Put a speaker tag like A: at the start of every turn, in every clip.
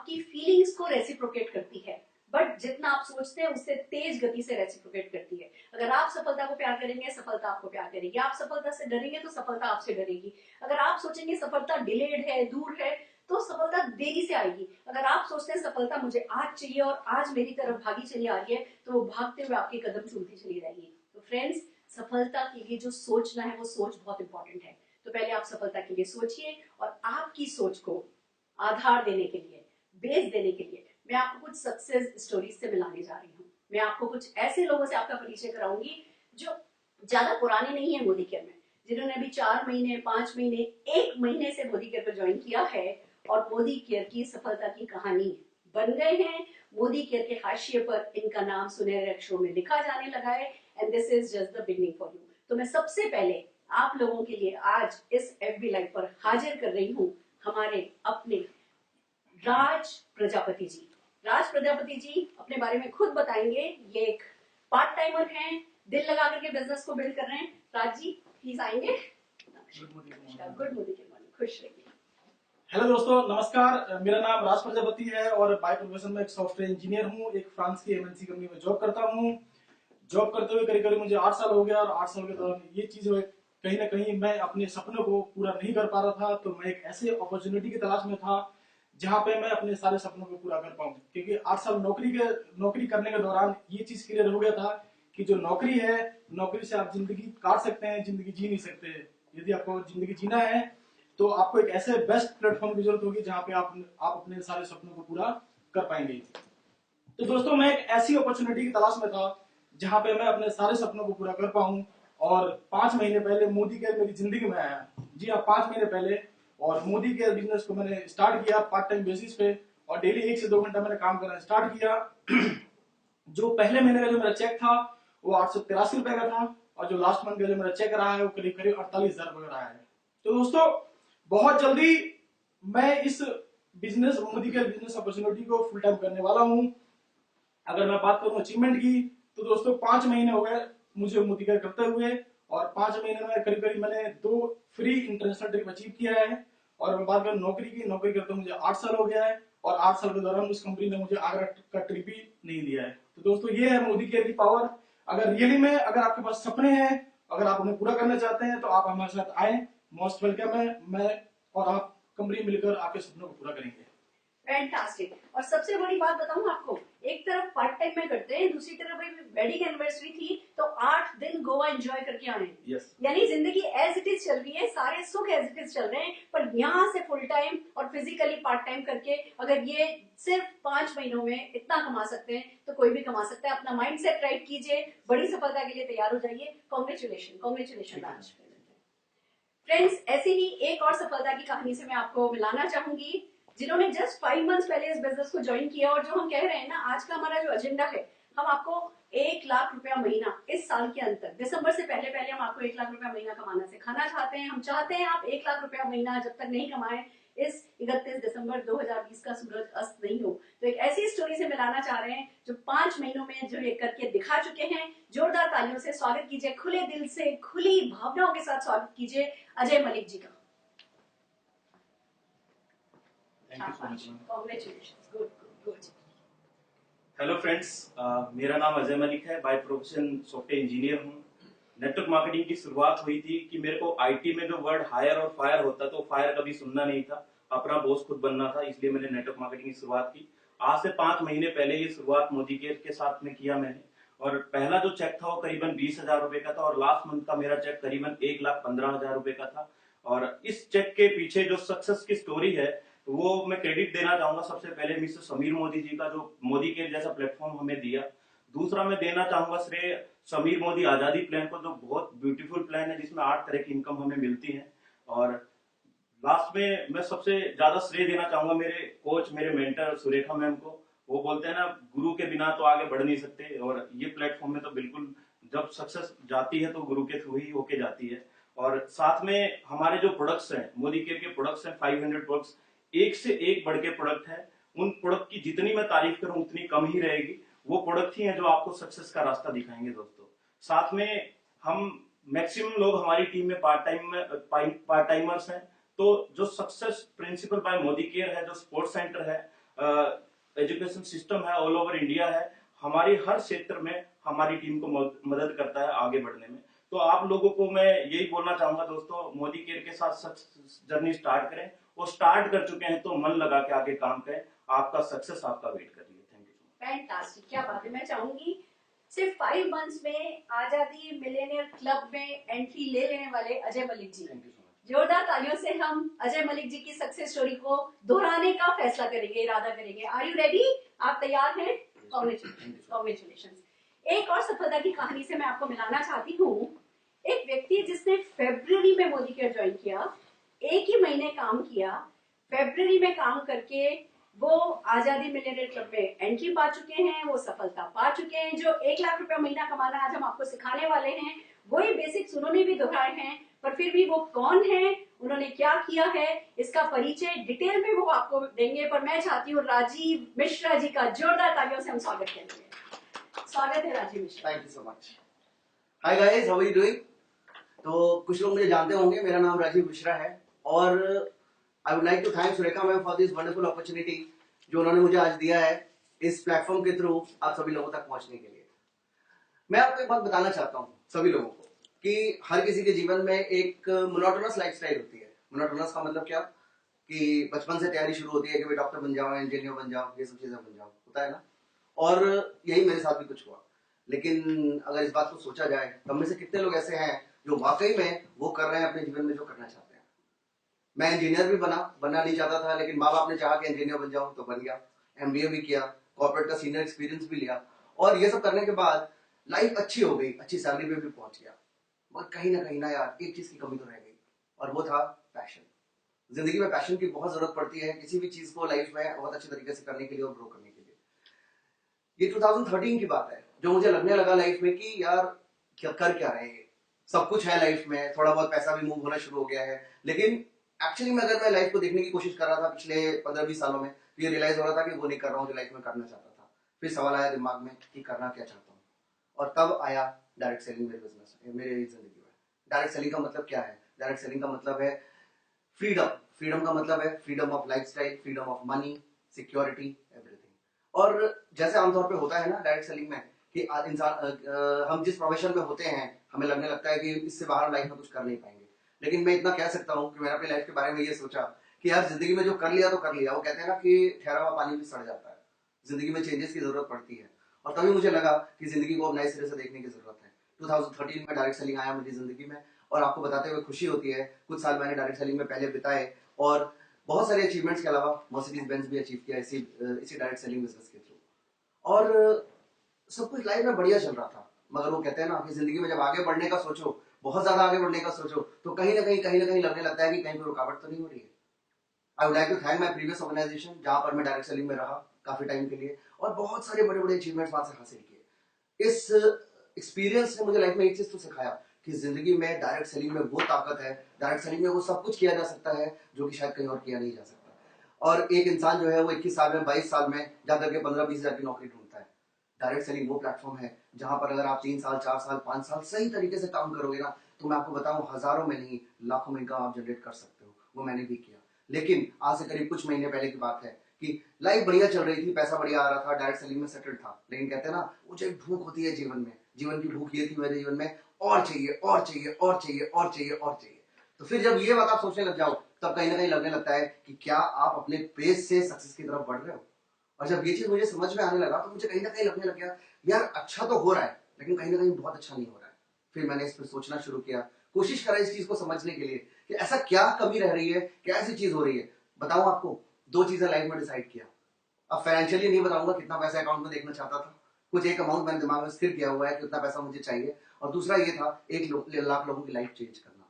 A: आपकी फीलिंग्स को रेसिप्रोकेट करती है, बट जितना आप सोचते हैं उससे तेज गति से रेसिप्रोकेट करती है। अगर आप सफलता को प्यार करेंगे, सफलता आपको प्यार करेगी। आप सफलता से डरेंगे तो सफलता आपसे डरेगी। अगर आप सोचेंगे सफलता डिलेड है, दूर है, तो सफलता देरी से आएगी। अगर आप सोचते हैं सफलता मुझे आज चाहिए और आज मेरी तरफ भागी चली आ रही है, तो वो भागते हुए आपके कदम चूमती चली जाएगी। तो फ्रेंड्स, सफलता के लिए जो सोचना है वो सोच बहुत इंपॉर्टेंट है। तो पहले आप सफलता के लिए सोचिए, और आपकी सोच को आधार देने के लिए, बेस देने के लिए मैं आपको कुछ सक्सेस स्टोरीज से मिलाने जा रही हूँ। मैं आपको कुछ ऐसे लोगों से आपका परिचय कराऊंगी जो ज्यादा पुराने नहीं है मोदी केयर में, जिन्होंने अभी 4 महीने, 5 महीने, 1 महीने से मोदी केयर पर ज्वाइन किया है और मोदी केयर की सफलता की कहानी बन गए हैं। मोदी केयर के हाशिए पर इनका नाम सुनहरे अक्षरों में लिखा जाने लगा है। And this is just the beginning for you. तो मैं सबसे पहले आप लोगों के लिए आज इस FB लाइव पर हाजिर कर रही हूँ हमारे अपने राज प्रजापति जी। राज प्रजापति जी अपने बारे में खुद बताएंगे। ये एक पार्ट टाइमर हैं, दिल लगा करके बिजनेस को बिल्ड कर रहे हैं। राज जी प्लीज आएंगे। गुड मॉर्निंग, खुश रहिए।
B: हेलो दोस्तों, नमस्कार। मेरा नाम राज प्रजापति है और बाय प्रोफेशन में एक सॉफ्टवेयर इंजीनियर हूँ। एक फ्रांस की MNC कंपनी में जॉब करता हूँ। जॉब करते हुए करीब करीब मुझे 8 साल हो गया और 8 साल के दौरान ये चीज कहीं ना कहीं मैं अपने सपनों को पूरा नहीं कर पा रहा था। तो मैं एक ऐसे अपॉर्चुनिटी की तलाश में था जहां पे मैं अपने सारे सपनों को पूरा कर पाऊं, क्योंकि 8 साल नौकरी करने के दौरान ये चीज क्लियर हो गया था कि जो नौकरी है, नौकरी से आप जिंदगी काट सकते हैं, जिंदगी जी नहीं सकते। यदि आपको जिंदगी जीना है तो आपको एक ऐसे बेस्ट प्लेटफॉर्म की जरूरत होगी जहां पे आप अपने सारे सपनों को पूरा कर पाएंगे। तो दोस्तों, मैं एक ऐसी अपॉर्चुनिटी की तलाश में था जहां पे मैं अपने सारे सपनों को पूरा कर पाऊं। और 5 महीने पहले मोदी केयर मेरी जिंदगी में आया। जी हाँ, 5 महीने पहले। और मोदी केयर बिजनेस को मैंने स्टार्ट किया पार्ट टाइम बेसिस पे, और डेली 1 से 2 घंटा मैंने काम करना स्टार्ट किया। जो पहले महीने का जो मेरा चेक था वो 883 रुपए का था, और जो लास्ट मंथ का जो मेरा चेक रहा है वो करीब करीब 48,000 रुपए का रहा है। तो दोस्तों, बहुत जल्दी मैं इस मोदी केयर बिजनेस अपॉर्चुनिटी को फुल टाइम करने वाला हूं। अगर मैं बात करूं अचीवमेंट की, तो दोस्तों 5 महीने हो गए मुझे मोदी केयर करते हुए, और 5 महीने में करीब करीब मैंने 2 फ्री इंटरनेशनल ट्रिप अचीव किया है। और मैं बात करूं नौकरी करते मुझे 8 साल हो गया है, और 8 साल के दौरान उस कंपनी ने मुझे आगरा का ट्रिप भी नहीं दिया है। तो दोस्तों, ये है मोदी केयर की पावर। अगर रियली में अगर आपके पास सपने हैं, अगर आप उन्हें पूरा करना चाहते हैं, तो आप हमारे साथ आए। मोस्ट वेलकम है। मैं और आप कंपनी मिलकर आपके सपनों को पूरा करेंगे।
A: फैंटास्टिक। और सबसे बड़ी बात बताऊं आपको, एक तरफ पार्ट टाइम में करते हैं, दूसरी तरफ वेडिंग एनिवर्सरी थी तो 8 दिन गोवा एंजॉय करके आने।
B: yes.
A: यानी जिंदगी एज इट इज चल रही है, सारे सुख एज इट इज चल रहे हैं, पर यहाँ से फुल टाइम और फिजिकली पार्ट टाइम करके अगर ये सिर्फ 5 महीनों में इतना कमा सकते हैं तो कोई भी कमा सकता है। अपना माइंड सेट राइट कीजिए, बड़ी सफलता के लिए तैयार हो जाइए। कॉन्ग्रेचुलेशन राज। फ्रेंड्स, ऐसी ही एक और सफलता की कहानी से मैं आपको मिलाना चाहूंगी, जिन्होंने जस्ट 5 मंथ्स पहले इस बिजनेस को ज्वाइन किया। और जो हम कह रहे हैं ना, आज का हमारा जो एजेंडा है, हम आपको 1 लाख रुपया महीना इस साल के अंत तक, दिसंबर से पहले पहले हम आपको 1 लाख रुपया महीना कमाना सिखाना चाहते हैं। हम चाहते हैं आप 1 लाख रुपया महीना जब तक नहीं कमाएं, इस 31 दिसंबर 2020 का सूरज अस्त नहीं हो। तो एक ऐसी स्टोरी से मिलाना चाह रहे हैं जो 5 महीनों में जो ये करके दिखा चुके हैं। जोरदार तालियों से स्वागत कीजिए, खुले दिल से, खुली भावनाओं के साथ स्वागत कीजिए अजय मलिक जी का।
C: हेलो फ्रेंड्स, मेरा नाम अजय मलिक है। बाय प्रोफेशन सॉफ्टवेयर इंजीनियर हूँ। नेटवर्क मार्केटिंग की शुरुआत हुई थी कि मेरे को आईटी में जो वर्ड हायर और फायर होता, तो फायर कभी सुनना नहीं था, अपना बॉस खुद बनना था, इसलिए मैंने नेटवर्क मार्केटिंग की शुरुआत की। आज से 5 महीने पहले ये शुरुआत मोदी केयर के साथ में किया मैंने। और पहला जो चेक था वो करीबन 20,000 रुपए का था, और लास्ट मंथ का मेरा चेक करीबन 1,15,000 रुपए का था। और इस चेक के पीछे जो सक्सेस की स्टोरी है वो मैं क्रेडिट देना चाहूंगा सबसे पहले मिस्टर समीर मोदी जी का, जो मोदी केयर जैसा प्लेटफॉर्म हमें दिया। दूसरा मैं देना चाहूंगा श्रेय समीर मोदी आजादी प्लान को, जो बहुत ब्यूटीफुल प्लान है जिसमें 8 तरह की इनकम हमें मिलती है। और लास्ट में मैं सबसे ज्यादा श्रेय देना चाहूंगा मेरे कोच, मेरे मेंटर सुरेखा मैम को। वो बोलते हैं ना, गुरु के बिना तो आगे बढ़ नहीं सकते, और ये प्लेटफॉर्म में तो बिल्कुल जब सक्सेस जाती है तो गुरु के थ्रू ही होके जाती है। और साथ में हमारे जो प्रोडक्ट्स हैं, मोदी केयर के प्रोडक्ट्स हैं 500 प्रोडक्ट्स, एक से एक बढ़ के प्रोडक्ट है। उन प्रोडक्ट की जितनी मैं तारीफ करूं उतनी कम ही रहेगी। वो प्रोडक्ट ही हैं जो आपको सक्सेस का रास्ता दिखाएंगे दोस्तों। साथ में हम मैक्सिमम लोग हमारी टीम में पार्ट टाइमर्स हैं। तो जो success principal bye Modi care है, जो स्पोर्ट्स सेंटर है, एजुकेशन सिस्टम है ऑल ओवर इंडिया है, हमारी हर क्षेत्र में हमारी टीम को मदद करता है आगे बढ़ने में। तो आप लोगों को मैं यही बोलना चाहूंगा दोस्तों, मोदी केयर के साथ जर्नी स्टार्ट करें, और स्टार्ट कर चुके हैं तो मन लगा के आगे काम करें, आपका सक्सेस आपका वेट कर रही है। Thank you.
A: फैंटास्टिक, क्या बात है। मैं चाहूंगी सिर्फ 5 मंथ्स में आजादी मिलेनियर क्लब में एंट्री ले लेने वाले Ajay Malik ji,
C: thank you so much.
A: जोरदार तालियों से हम अजय मलिक जी की सक्सेस स्टोरी को दोहराने का फैसला करेंगे, इरादा करेंगे। Are you ready? आप तैयार हैं? कॉन्ग्रेचुलेशन। एक और सफलता की कहानी से मैं आपको मिलाना चाहती हूँ। एक व्यक्ति जिसने फरवरी में मोदी केयर ज्वाइन किया, एक ही महीने काम किया, फरवरी में काम करके वो आजादी मिलियनेयर क्लब में एंट्री पा चुके हैं, वो सफलता पा चुके हैं। जो 1 लाख रुपया महीना कमाना आज हम आपको सिखाने वाले हैं, वही बेसिक्स उन्होंने भी दोहराए हैं, पर फिर भी वो कौन है, उन्होंने क्या किया है, इसका परिचय डिटेल में वो आपको देंगे। पर मैं चाहती हूँ राजीव मिश्रा जी का जोरदार तालियों से हम स्वागत करेंगे। स्वागत है Rajeev Mishra.
D: Thank you so much. Hi guys, how are you doing? तो कुछ लोग मुझे जानते होंगे, मेरा नाम राजीव मिश्रा है और I would like to thank Surekha ma'am for this wonderful opportunity जो उन्होंने मुझे आज दिया है इस प्लेटफॉर्म के थ्रू आप सभी लोगों तक पहुंचने के लिए। मैं आपको एक बात बताना चाहता हूं सभी लोगों को कि हर किसी के जीवन में एक मोनोटोनस लाइफस्टाइल होती है। मोनोटोनस का मतलब क्या? कि बचपन से तैयारी शुरू होती है कि भाई डॉक्टर बन जाओ, इंजीनियर बन जाओ, ये सब चीजें बन जाओ, होता है ना। और यही मेरे साथ भी कुछ हुआ। लेकिन अगर इस बात को सोचा जाए तो हम में से कितने लोग ऐसे हैं जो वाकई में वो कर रहे हैं अपने जीवन में जो करना चाहते हैं। मैं इंजीनियर भी बनना नहीं चाहता था, लेकिन माँ बाप ने चाहा कि इंजीनियर बन जाऊं तो बन गया। एमबीए भी किया, कॉर्पोरेट का सीनियर एक्सपीरियंस भी लिया, और ये सब करने के बाद लाइफ अच्छी हो गई, अच्छी सैलरी पे भी पहुंच गया। मगर कहीं ना यार एक चीज की कमी तो रह गई, और वो था पैशन। जिंदगी में पैशन की बहुत जरूरत पड़ती है किसी भी चीज को लाइफ में बहुत अच्छे तरीके से करने के लिए और ग्रो करने के लिए। ये 2013 की बात है जो मुझे लगने लगा लाइफ में कि यार कर क्या रहे हैं, सब कुछ है लाइफ में, थोड़ा बहुत पैसा भी मूव होना शुरू हो गया है, लेकिन एक्चुअली में अगर मैं लाइफ को देखने की कोशिश कर रहा था पिछले 15-20 सालों में तो ये रियलाइज हो रहा था कि वो नहीं कर रहा हूँ जो लाइफ में करना चाहता था। फिर सवाल आया दिमाग में कि करना क्या चाहता हूँ, और तब आया डायरेक्ट सेलिंग मेरे बिजनेस में, मेरे जिंदगी में। डायरेक्ट सेलिंग का मतलब क्या है? डायरेक्ट सेलिंग का मतलब है फ्रीडम। फ्रीडम का मतलब है freedom of lifestyle, freedom of money, security, everything. और जैसे आमतौर पे होता है ना डायरेक्ट सेलिंग में कि इंसान हम जिस प्रोफेशन में होते हैं हमें लगने लगता है कि इससे बाहर लाइफ में कुछ कर नहीं पाएंगे। लेकिन मैं इतना कह सकता हूँ कि मैंने अपनी लाइफ के बारे में ये सोचा कि यार जिंदगी में जो कर लिया तो कर लिया। वो कहते हैं ना कि ठहरा हुआ पानी भी सड़ जाता है, जिंदगी में चेंजेस की जरूरत पड़ती है। और तभी मुझे लगा कि जिंदगी को अब नए सिरे से देखने की जरूरत है। 2013 में डायरेक्ट सेलिंग आया मेरी जिंदगी में, और आपको बताते हुए खुशी होती है कुछ साल मैंने डायरेक्ट सेलिंग में पहले बिताए, और बहुत सारे अचीवमेंट्स के अलावा मर्सिडीज बेंज भी अचीव किया इसी डायरेक्ट सेलिंग बिजनेस के थ्रू। और सब कुछ लाइफ में बढ़िया चल रहा था। मगर वो कहते हैं ना कि जिंदगी में जब आगे बढ़ने का सोचो, बहुत ज्यादा आगे बढ़ने का सोचो, तो कहीं ना कहीं लगने लगता है कि कहीं पर रुकावट तो नहीं हो रही है। I would like to thank my previous organisation जहां पर मैं डायरेक्ट सेलिंग में रहा काफी टाइम के लिए, और बहुत सारे बड़े बड़े अचीवमेंट्स वहां से हासिल किए। इस एक्सपीरियंस ने मुझे लाइफ में एक चीज तो सिखाया कि जिंदगी में डायरेक्ट सेलिंग में वो ताकत है, डायरेक्ट सेलिंग में वो सब कुछ किया जा सकता है जो कि शायद कहीं और किया नहीं जा सकता। और एक इंसान जो है वो 21 साल में 22 साल में जाकर के 15-20 हजार की नौकरी ढूंढता है। डायरेक्ट सेलिंग वो प्लेटफॉर्म है जहां पर अगर आप 3 साल 4 साल 5 साल सही तरीके से काम करोगे ना, तो मैं आपको बताऊं हजारों में नहीं लाखों में इनकम आप जनरेट कर सकते हो। वो मैंने भी किया। लेकिन आज से करीब कुछ महीने पहले की बात है कि लाइफ बढ़िया चल रही थी, पैसा बढ़िया आ रहा था, डायरेक्ट सेलिंग में सेटल्ड था, लेकिन कहते हैं ना वो जो एक भूख होती है जीवन में, जीवन की भूख ये थी मेरे जीवन में, और चाहिए और चाहिए और चाहिए और चाहिए और चाहिए। तो फिर जब ये बात आप सोचने लग जाओ तब कहीं ना कहीं लगने लगता है कि क्या आप अपने पेस से सक्सेस की तरफ बढ़ रहे हो। और जब ये चीज मुझे समझ में आने लगा तो मुझे कहीं ना कहीं लगने लग गया यार अच्छा तो हो रहा है लेकिन कहीं ना कहीं बहुत अच्छा नहीं हो रहा है। फिर मैंने इस पर सोचना शुरू किया, कोशिश करा इस चीज को समझने के लिए कि ऐसा क्या कमी रह रही है, क्या ऐसी चीज हो रही है। बताऊं आपको, 2 चीजें लाइफ में डिसाइड किया। अब फाइनेंशियली नहीं बताऊंगा कितना पैसा अकाउंट में देखना चाहता था, कुछ एक अमाउंट मैंने दिमाग में स्थिर किया हुआ है कि उतना पैसा मुझे चाहिए, और दूसरा ये था 1 लाख लोगों की लाइफ चेंज करना।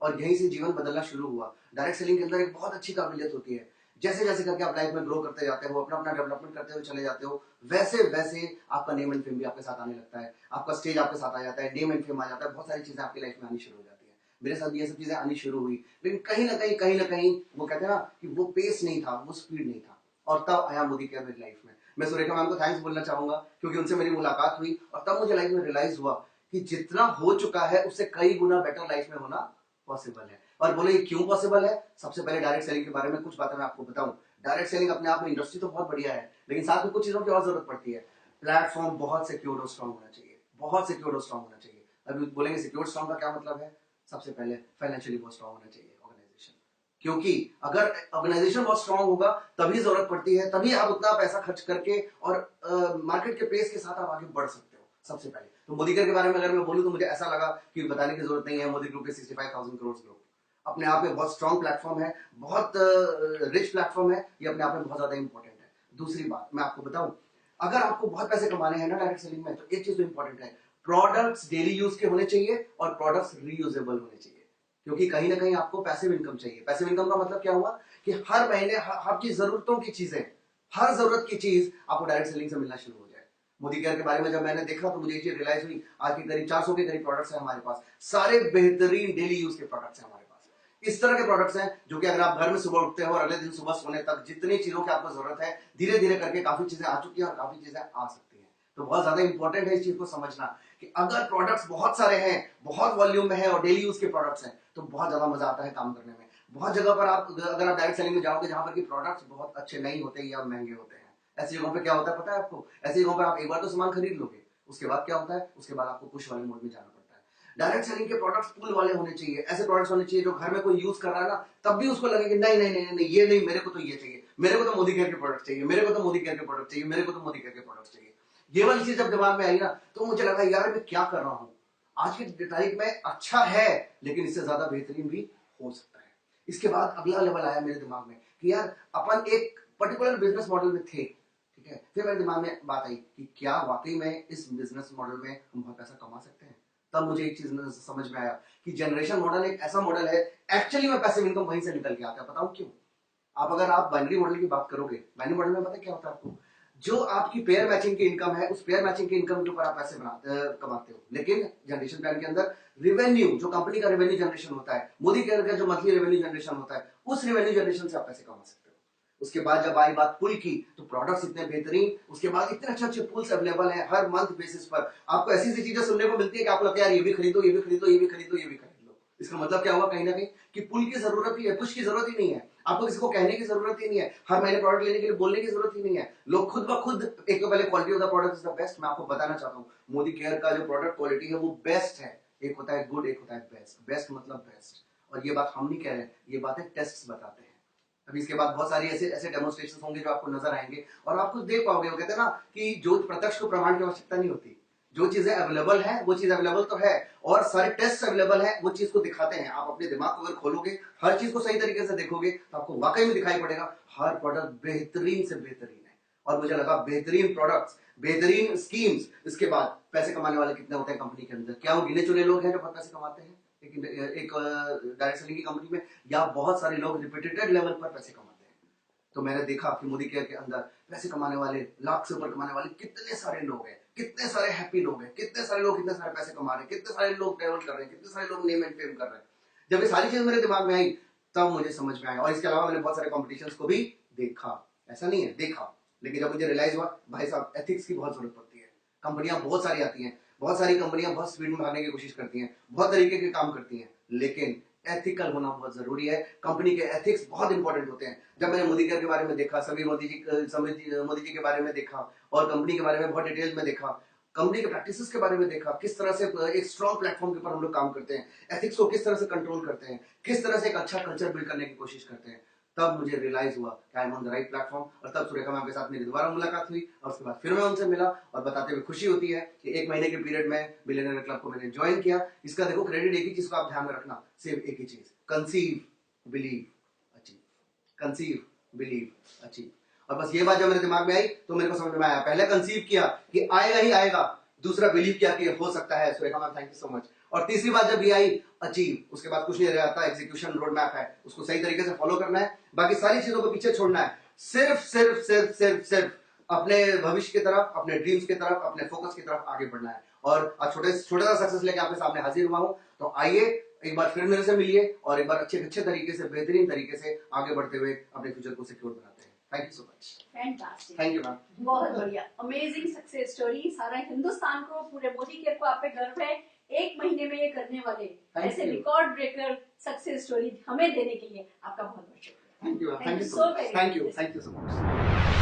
D: और यहीं से जीवन बदलना शुरू हुआ। डायरेक्ट सेलिंग के अंदर एक बहुत अच्छी काबिलियत होती है, जैसे जैसे करके आप लाइफ में ग्रो करते जाते हो, अपना अपना डेवलपमेंट करते हुए चले जाते हो, वैसे वैसे आपका नेम एंड फेम भी आपके साथ आने लगता है, आपका स्टेज आपके साथ आ जाता है, नेम एंड फेम आ जाता है, बहुत सारी चीजें आपकी लाइफ में आनी शुरू हो जाती है। मेरे साथ भी ये सब चीजें आनी शुरू हुई, लेकिन कहीं ना कहीं वो कहते हैं ना कि वो पेस नहीं था, वो स्पीड नहीं था। और तब आया मोदी केयर मेरी लाइफ में। मैं सुरेखा मैम को थैंक्स बोलना चाहूंगा क्योंकि उनसे मेरी मुलाकात हुई, और तब मुझे लाइफ में रियलाइज हुआ कि जितना हो चुका है उससे कई गुना बेटर लाइफ में होना पॉसिबल है। और बोले ये क्यों पॉसिबल है? सबसे पहले डायरेक्ट सेलिंग के बारे में कुछ बातें मैं आपको बताऊं। डायरेक्ट सेलिंग अपने आप में इंडस्ट्री तो बहुत बढ़िया है, लेकिन साथ में कुछ चीजों की और जरूरत पड़ती है। प्लेटफॉर्म बहुत सिक्योर और स्ट्रांग होना चाहिए, बहुत सिक्योर और स्ट्रांग होना चाहिए। अभी बोलेंगे सिक्योर स्ट्रांग का क्या मतलब है? सबसे पहले फाइनेंशियली बहुत स्ट्रांग होना चाहिए ऑर्गेनाइजेशन, क्योंकि अगर ऑर्गेनाइजेशन बहुत स्ट्रांग होगा तभी जरूरत पड़ती है, तभी आप उतना पैसा खर्च करके और मार्केट के पेस के साथ आप आगे बढ़ सकते हो। सबसे पहले तो मोदी केयर के बारे में अगर मैं बोलूं तो मुझे ऐसा लगा कि बताने की जरूरत नहीं है। मोदी ग्रुप के 65,000 करोड़ ग्रुप अपने आप में बहुत स्ट्रांग प्लेटफॉर्म है, बहुत रिच प्लेटफॉर्म है, ये अपने आप में बहुत ज्यादा इंपॉर्टेंट है। दूसरी बात मैं आपको बताऊं, अगर आपको बहुत पैसे कमाने हैं ना डायरेक्ट सेलिंग में, तो एक चीज तो इंपॉर्टेंट है, प्रोडक्ट्स डेली यूज के होने चाहिए और प्रोडक्ट्स रीयूजेबल होने चाहिए, क्योंकि कहीं ना कहीं आपको पैसिव इनकम चाहिए। पैसिव इनकम का मतलब क्या हुआ कि हर महीने आपकी जरूरतों की चीजें, हर जरूरत की चीज आपको डायरेक्ट सेलिंग से मिलना शुरू हो जाए। मोदी केयर के बारे में जब मैंने देखा तो मुझे ये चीज रियलाइज हुई, आज के करीब 400 के करीब प्रोडक्ट्स हैं हमारे पास, सारे बेहतरीन डेली यूज के प्रोडक्ट्स हैं हमारे पास। इस तरह के प्रोडक्ट्स हैं जो कि अगर आप घर में सुबह उठते हो और अगले दिन सुबह सोने तक जितनी चीजों की आपको जरूरत है, धीरे धीरे करके काफी चीजें आ चुकी हैं और काफी चीजें आ सकती हैं। तो बहुत ज्यादा इंपॉर्टेंट है इस चीज को समझना कि अगर प्रोडक्ट्स बहुत सारे हैं, बहुत वॉल्यूम में है और डेली यूज के प्रोडक्ट्स हैं, तो बहुत ज्यादा मजा आता है काम करने में। बहुत जगह पर आप अगर आप डायरेक्ट सेलिंग में जाओगे जहां पर कि प्रोडक्ट्स बहुत अच्छे नहीं होते या महंगे होते हैं, ऐसी जगहों पे क्या होता है पता है आपको? ऐसी जगहों पर आप एक बार तो सामान खरीद लोगे, उसके बाद क्या होता है, उसके बाद आपको पुश वाले मोड में जाना पड़ता है। डायरेक्ट सेलिंग के प्रोडक्ट्स पुल वाले होने चाहिए, ऐसे प्रोडक्ट्स होने चाहिए जो घर में कोई यूज कर रहा है ना तब भी उसको लगे कि नहीं नहीं नहीं नहीं ये नहीं, मेरे को तो ये चाहिए, मेरे को तो मोदी केयर के प्रोडक्ट चाहिए, मेरे को तो मोदी केयर के प्रोडक्ट चाहिए, मेरे को तो मोदी केयर के प्रोडक्ट चाहिए। ये वाली चीज जब दिमाग में आई ना तो मुझे लगा यार मैं क्या कर रहा हूं, आज की तारीख में अच्छा है लेकिन इससे ज्यादा बेहतरीन भी हो सकता है। इसके बाद अगला लेवल आया मेरे दिमाग में कि यार अपन एक पर्टिकुलर बिजनेस मॉडल में थे, ठीक है, फिर मेरे दिमाग में बात आई कि क्या वाकई में इस बिजनेस मॉडल में हम बहुत पैसा कमा सकते हैं। तब मुझे एक चीज समझ में आया कि जनरेशन मॉडल एक ऐसा मॉडल है, एक्चुअली में पैसिव इनकम वहीं से निकल के आता है। बताऊं क्यों? अगर आप बाइनरी मॉडल की बात करोगे, बाइनरी मॉडल में पता क्या होता है आपको, जो आपकी पेयर मैचिंग की इनकम है उस पेयर मैचिंग की इनकम के ऊपर आप पैसे कमाते हो, लेकिन जनरेशन प्लान के अंदर रिवेन्यू, जो कंपनी का रेवेन्यू जनरेशन होता है, मोदी केयर का जो मंथली रेवेन्यू जनरेशन होता है, उस रेवेन्यू जनरेशन से आप पैसे कमा सकते हो। उसके बाद जब आई बात पुल की, तो प्रोडक्ट्स इतने बेहतरीन, उसके बाद इतने अच्छे अच्छे पुल्स अवेलेबल हैं हर मंथ बेसिस पर। आपको ऐसी ऐसी चीजें सुनने को मिलती है कि आपको लगता है यार ये भी खरीदो, ये भी खरीदो, ये भी खरीदो, ये भी खरीद लो। इसका मतलब क्या हुआ, कहीं ना कहीं कि पुल की जरूरत ही है, पुश की जरूरत ही नहीं है, आपको किसी को कहने की जरूरत ही नहीं है, हर महीने प्रोडक्ट लेने के लिए बोलने की जरूरत ही नहीं है। लोग खुद ब खुद, एक तो पहले quality of the product is the best. मैं आपको बताना चाहता हूँ मोदी केयर का जो प्रोडक्ट क्वालिटी है वो बेस्ट है। एक होता है गुड, एक होता है बेस्ट। बेस्ट मतलब बेस्ट, और ये बात हम नहीं कह रहे हैं, ये बातें टेस्ट्स बताते हैं। अभी इसके बाद बहुत सारी ऐसे ऐसे डेमोन्स्ट्रेशन होंगे जो आपको नजर आएंगे और आप कुछ देख पाओगे। वो कहते हैं ना कि जो प्रत्यक्ष को प्रमाण की आवश्यकता नहीं होती, जो चीजें अवेलेबल है वो चीज अवेलेबल तो है और सारे टेस्ट अवेलेबल है, वो चीज को दिखाते हैं। आप अपने दिमाग को अगर खोलोगे, हर चीज को सही तरीके से देखोगे तो आपको वाकई में दिखाई पड़ेगा हर प्रोडक्ट बेहतरीन से बेहतरीन है। और मुझे लगा बेहतरीन प्रोडक्ट्स, बेहतरीन स्कीम्स, इसके बाद पैसे कमाने वाले कितने होते हैं कंपनी के अंदर? क्या वो गिने चुने लोग हैं जो बहुत पैसे कमाते हैं एक डायरेक्ट सेलिंग की कंपनी में, या बहुत सारे लोग रिपीटेड लेवल पर पैसे कमाते हैं? तो मैंने देखा कि मोदी केयर के अंदर पैसे कमाने वाले, लाख से ऊपर कमाने वाले कितने सारे लोग हैं, कितने सारे हैप्पी लोग हैं, कितने सारे लोग कितने सारे पैसे कमा रहे हैं, कितने सारे लोग ट्रेवल कर रहे हैं, कितने सारे लोग नेम एंड फेम कर रहे हैं। जब ये सारी चीज मेरे दिमाग में आई तब मुझे समझ में आया। और इसके अलावा मैंने बहुत सारे कॉम्पिटिशन्स को भी देखा, ऐसा नहीं है देखा, लेकिन जब मुझे रियलाइज हुआ भाई साहब एथिक्स की बहुत जरूरत पड़ती है। कंपनियां बहुत सारी आती हैं, बहुत सारी कंपनियां बहुत स्पीड में भागने की कोशिश करती हैं, बहुत तरीके के काम करती हैं, लेकिन एथिकल होना बहुत जरूरी है। कंपनी के एथिक्स बहुत इंपॉर्टेंट होते हैं। जब मैंने मोदी केयर के बारे में देखा, समीर मोदी जी के बारे में देखा और कंपनी के बारे में बहुत डिटेल्स में देखा, कंपनी के प्रैक्टिसेस के बारे में देखा, किस तरह से एक स्ट्रॉन्ग प्लेटफॉर्म के ऊपर हम लोग काम करते हैं, एथिक्स को किस तरह से कंट्रोल करते हैं, किस तरह से एक अच्छा कल्चर बिल्ड करने की कोशिश करते हैं, तब मुझे रियलाइज हुआ कि I am on the right platform. और तब सुरेखा मैम के साथ मेरी दोबारा मुलाकात हुई और उसके बाद फिर मैं उनसे मिला और बताते हुए खुशी होती है कि 1 महीने के पीरियड में बिलियनियर क्लब को मैंने ज्वाइन किया। इसका देखो क्रेडिट एक ही चीज को आप ध्यान में रखना, सिर्फ एक ही चीज, conceive believe achieve, conceive believe achieve. और बस ये बात जब मेरे दिमाग में आई तो मेरे को समझ में आया, पहले कंसीव किया कि आएगा ही आएगा, दूसरा बिलीव किया कि हो सकता है। Surekha ma'am thank you so much. और तीसरी बात जब ये आई अचीव, उसके बाद कुछ नहीं रह जाता, एग्जीक्यूशन रोड मैप है, उसको सही तरीके से फॉलो करना है, बाकी सारी चीजों को पीछे छोड़ना है, सिर्फ सिर्फ सिर्फ सिर्फ सिर्फ अपने भविष्य की तरफ, अपने ड्रीम्स की तरफ, अपने फोकस की तरफ आगे बढ़ना है। और आज छोटा सा सक्सेस लेके आपके सामने हाजिर हुआ हूं, तो आइए एक बार फिर मेरे से मिलिए और एक बार अच्छे तरीके से, बेहतरीन तरीके से आगे बढ़ते हुए अपने फ्यूचर को सिक्योर बनाते हैं। Thank you so much.
A: Fantastic,
D: thank you ma'am.
A: बहुत बढ़िया, अमेजिंग सक्सेस स्टोरी। सारा हिंदुस्तान को, पूरे मोदी केयर को आप पे गर्व है। 1 महीने में ये करने वाले ऐसे रिकॉर्ड ब्रेकर सक्सेस स्टोरी हमें देने के लिए आपका बहुत बहुत शुक्रिया।
D: Thank you.
A: Thank you
D: so
A: so
D: much.
A: very
D: Thank
A: much.
D: you so much.